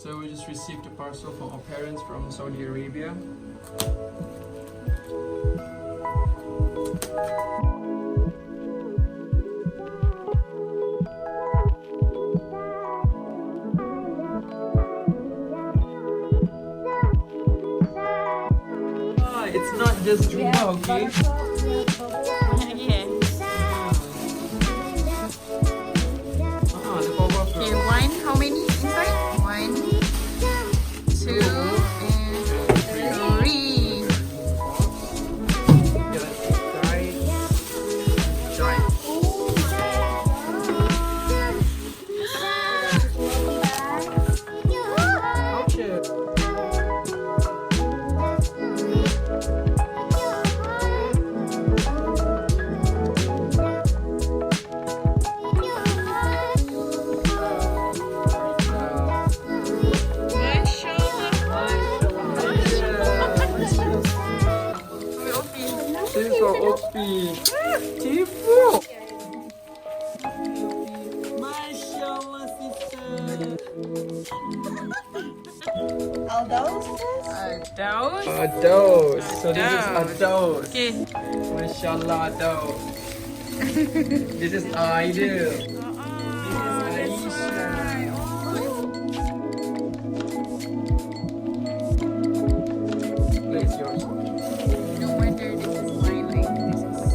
So we just received a parcel from our parents from Saudi Arabia. It's not just Jumpa, okay? Okay, one, how many inside? 1, 2, and 3. This is for Opie. Tipu. Mashallah, sister. Ados. So this is Ados. Okay. Mashallah, Ados. This is Aidil. This is Aisha. It's yours. No wonder this is mine. Like this is.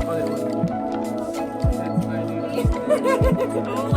Oh, that one. That's Aidil. Oh